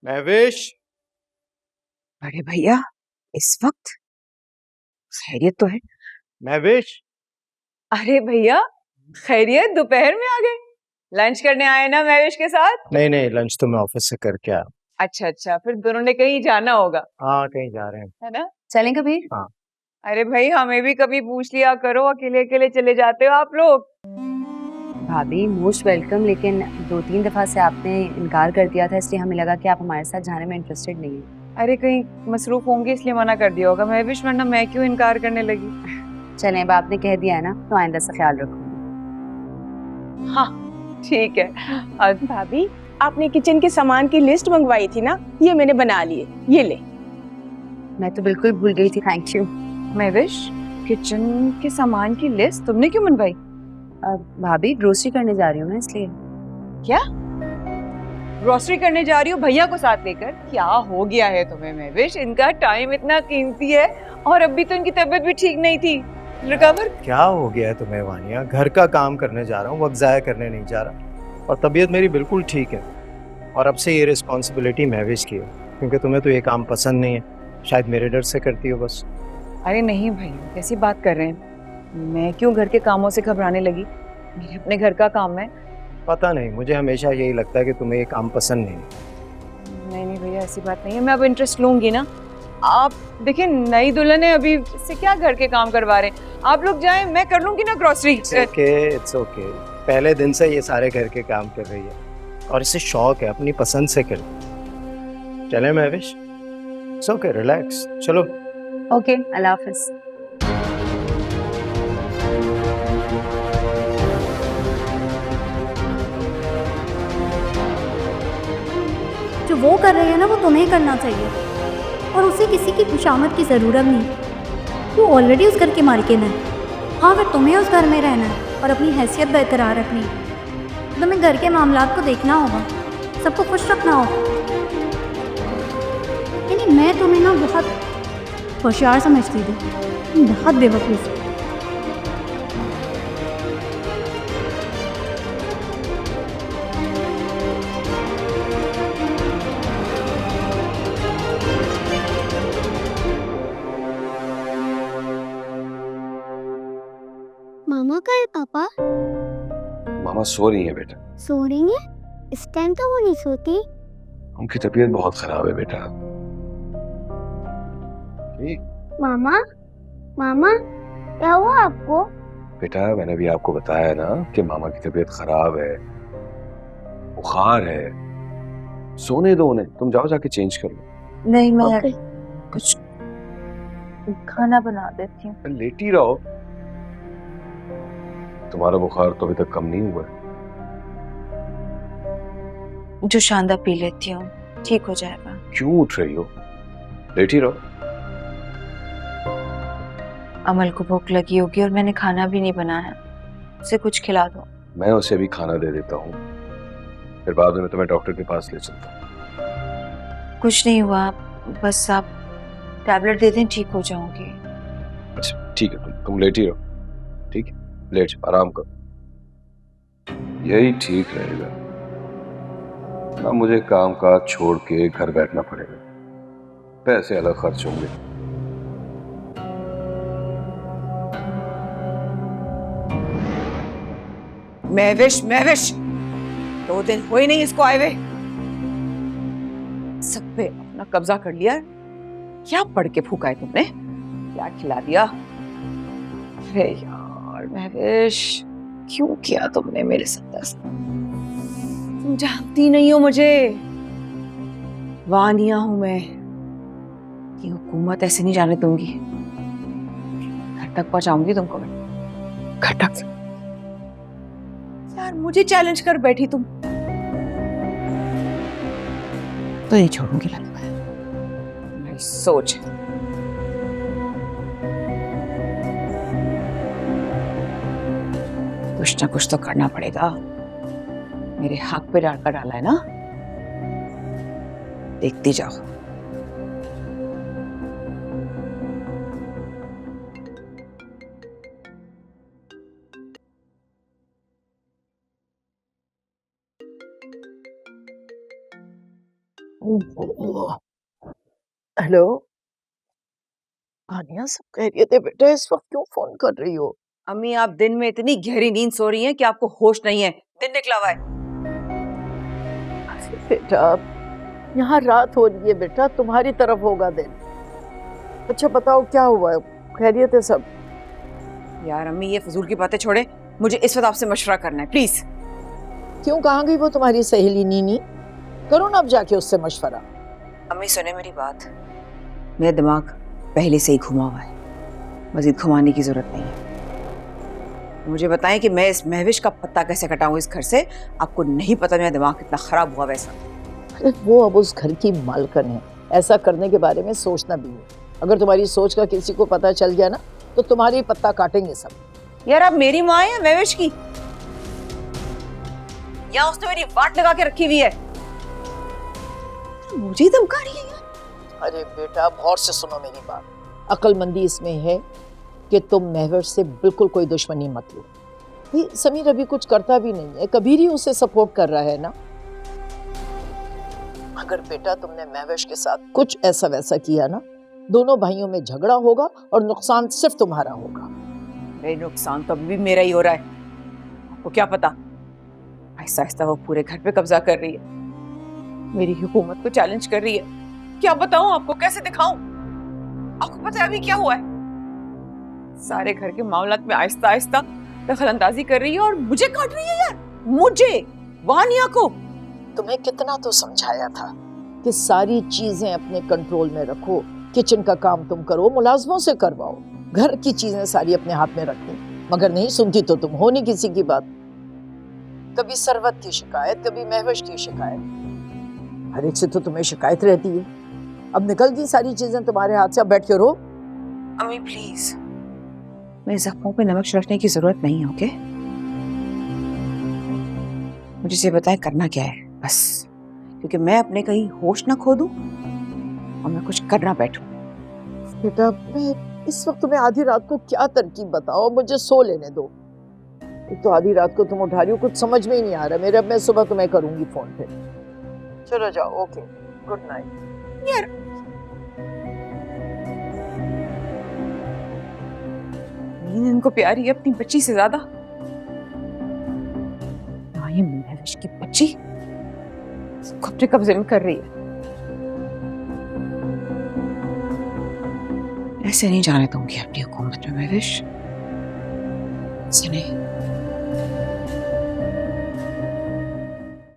महविश। अरे भैया, इस वक्त खैरियत तो है? महविश। अरे भैया, खैरियत दोपहर में आ गए? लंच करने आए ना महविश के साथ? नहीं नहीं, लंच तो मैं ऑफिस से करके आया। अच्छा अच्छा, फिर दोनों ने कहीं जाना होगा, हाँ, कहीं जा रहे हैं। है ना? चलें कभी? हाँ। अरे भाई, हमें भी कभी पूछ लिया करो, अकेले अकेले चले जाते हो आप लोग। भाभी मोस्ट वेलकम, लेकिन 2-3 दफा से आपने इनकार कर दिया था, इसलिए हमें लगा कि आप हमारे साथ जाने में इंटरेस्टेड नहीं है। अरे कहीं मसरूफ होंगे इसलिए मना कर दिया होगा महविश, वरना मैं क्यों इनकार करने लगी। चलें, अब आपने कह दिया है ना, तो आइंदा से ख्याल रखूंगी। हाँ ठीक है। भाभी, आपने किचन के सामान की लिस्ट मंगवाई थी ना, ये मैंने बना ली है, ये ले। मैं तो बिल्कुल भूल गई थी, थैंक यू। महविश, किचन के सामान की लिस्ट तुमने क्यों बनवाई? भाभी ग्रोसरी करने जा रही हूँ ना, इसलिए। क्या ग्रोसरी करने जा रही हो भैया को साथ लेकर? क्या हो गया है तुम्हें महविश? इनका टाइम इतना कीमती है और अभी तो इनकी तबीयत भी ठीक नहीं थी। रिकवर? क्या हो गया है तुम्हें वानिया? घर का काम करने जा रहा हूँ, वक्त जाया करने नहीं जा रहा। और तबीयत मेरी बिल्कुल ठीक है। और अब से ये रिस्पॉन्सिबिलिटी महविश की है, क्योंकि तुम्हें तो ये काम पसंद नहीं है। शायद मेरे डर से करती हो बस। अरे नहीं भैया, कैसी बात कर रहे हैं? मैं क्यों घर के कामों से घबराने लगी? मेरे अपने घर का काम है। पता नहीं, मुझे हमेशा यही लगता है कि तुम्हें ये काम पसंद नहीं है। नहीं नहीं भैया, ऐसी बात नहीं है, मैं अब इंटरेस्ट लूंगी ना। आप देखिए, नई दुल्हन है, अभी इससे क्या घर के काम करवा रहे हैं? आप लोग जाएं, मैं कर लूंगी ना ग्रोसरी। It's okay. पहले दिन से ये सारे घर के काम कर रही है और इसे शौक है, अपनी पसंद से कर। चले महविश? इट्स ओके, रिलैक्स, चलो। ओके, अल्लाह हाफिज। जो वो कर रही है ना, वो तुम्हें करना चाहिए, और उसे किसी की खुशामद की ज़रूरत नहीं। वो ऑलरेडी उस घर की मालकिन है। हाँ, अगर तुम्हें उस घर में रहना है और अपनी हैसियत बरकरार रखनी है, तो तुम्हें घर के मामलात को देखना होगा, सबको खुश रखना होगा। यानी मैं तुम्हें ना बहुत होशियार समझती थी, तुम बहुत बेवकूफ़ हो। मामा का है पापा? मामा सो रही है बेटा। सो रही है? इस टाइम तो वो नहीं सोती। उनकी तबीयत बहुत खराब है बेटा। मामा, मामा, क्या हुआ आपको? बेटा, मैंने भी आपको बताया ना कि मामा की तबीयत खराब है, बुखार है। सोने दो उन्हें, तुम जाओ जाके चेंज कर लो। नहीं, मैं ओके। कुछ खाना बना देती हूँ। लेटी रहो, तुम्हारा बुखार तो अभी तक कम नहीं हुआ है। जो शानदा पी लेती हूँ, ठीक हो जाएगा। क्यों उठ रही हो? लेटी रहो। अमल को भूख लगी होगी और मैंने खाना भी नहीं बनाया, उसे कुछ खिला दो। मैं उसे भी खाना दे देता हूँ, फिर बाद में मैं तुम्हें डॉक्टर के पास ले चलता हूँ। कुछ नहीं हुआ, बस आप टैबलेट दे दें, ठीक हो जाऊंगी। अच्छा ठीक है, तुम लेटी रहो। ठीक है, लेट जाओ, आराम करो, यही ठीक रहेगा ना। मुझे काम काज छोड़ के घर बैठना पड़ेगा, पैसे अलग खर्च होंगे। महविश, महविश, 2 दिन हुए नहीं इसको आए हुए, सब पे अपना कब्जा कर लिया। क्या पढ़ के फूका है तुमने? क्या खिला दिया? अरे यार महविश, क्यों किया तुमने मेरे साथ ऐसा? तुम जानती नहीं हो मुझे, वानिया हूं मैं। ये हुकूमत ऐसे नहीं जाने दूंगी, घर तक पहुंचाऊंगी तुमको मैं, घर तक। यार मुझे चैलेंज कर बैठी तुम, तो नहीं छोड़ूंगी लगता है। मेरी सोच है। कुछ ना कुछ तो करना पड़ेगा। मेरे हक पे डाका डाला है ना, देखती जाओ। हेलो आनिया, सब खैरियत है बेटा? इस वक्त क्यों फोन कर रही हो? अम्मी आप दिन में इतनी गहरी नींद सो रही हैं कि आपको होश नहीं है। दिन निकला हुआ है। बेटा यहाँ रात हो रही है बेटा, तुम्हारी तरफ होगा दिन। अच्छा बताओ क्या हुआ है? खैरियत है सब? यार अम्मी ये फजूल की बातें छोड़े, मुझे इस वक्त आपसे मशवरा करना है प्लीज। क्यों, कहाँ गई वो तुम्हारी सहेली नीनी? करो ना अब जाके उससे मशवरा। अम्मी सुने मेरी बात, मेरा दिमाग पहले से ही घुमा हुआ है, मजीद घुमाने की जरूरत नहीं है। मुझे बताएं कि मैं इस महविश का पत्ता कैसे कटाऊं इस घर से। आपको नहीं पता मेरा दिमाग कितना खराब हुआ वैसा। अरे वो अब उस घर की मालकिन है, ऐसा करने के बारे में सोचना भी है। अगर तुम्हारी सोच का किसी को पता चल गया ना तो तुम्हारी पत्ता काटेंगे सब। यार आप मेरी माँ है महविश की, या उसने मेरी वाट लगा के रखी हुई है? मुझे धमका रही है यार। अरे बेटा गौर से सुनो मेरी बात, अक्लमंदी इसमें है कि तुम महवर से बिल्कुल कोई दुश्मनी मत लो। भाई समीर अभी कुछ करता भी नहीं है, कबीर ही उसे सपोर्ट कर रहा है ना। अगर बेटा तुमने महविश के साथ कुछ ऐसा वैसा किया ना, दोनों भाइयों में झगड़ा होगा और नुकसान सिर्फ तुम्हारा होगा। अरे नुकसान तो अभी भी मेरा ही हो रहा है, आपको क्या पता। आहिस्ता आहिस्ता वो पूरे घर पे कब्जा कर रही है, मेरी हुकूमत को चैलेंज कर रही है। क्या बताऊं आपको, कैसे दिखाऊं? आपको पता है अभी क्या हुआ है? सारे घर के मामलात में आहिस्ता आहिस्ता दखल अंदाजी कर रही है और मुझे काट रही है यार। मुझे, वानिया को। तुम्हें कितना तो समझाया था कि सारी चीजें अपने कंट्रोल में रखो, किचन का काम तुम करो, मुलाजमों से करवाओ, घर की चीजें सारी अपने हाथ में रखनी, मगर नहीं सुनती तो तुम हो नहीं किसी की बात। कभी सरवत की शिकायत, कभी महविश की शिकायत, हर एक से तो तुम्हें शिकायत रहती है। अब निकल गई सारी चीजें तुम्हारे हाथ से, अब बैठ के रो। अम्मी प्लीज, मेरे जख्मों पे नमक छिड़कने की जरूरत नहीं है, ओके? मुझे ये बताएं करना क्या है बस, क्योंकि मैं अपने कहीं होश ना खो दूं और मैं कुछ करना बैठूं। बेटा मैं इस वक्त तुम्हें आधी रात को क्या तरकीब बताओ, मुझे सो लेने दो। एक तो आधी रात को तुम उठा रही हो, कुछ समझ में ही नहीं आ रहा मेरे। अब मैं सुबह तुम्हें करूंगी फोन पे। चलो जाओ, ओके, गुड नाइट। यार नींद इनको प्यारी है अपनी बच्ची से ज्यादा। ना ये महविश की बच्ची सबको अपने कब्जे में कर रही है। ऐसे नहीं जाने दूंगी अपनी हुकूमत में महविश, ऐसे नहीं।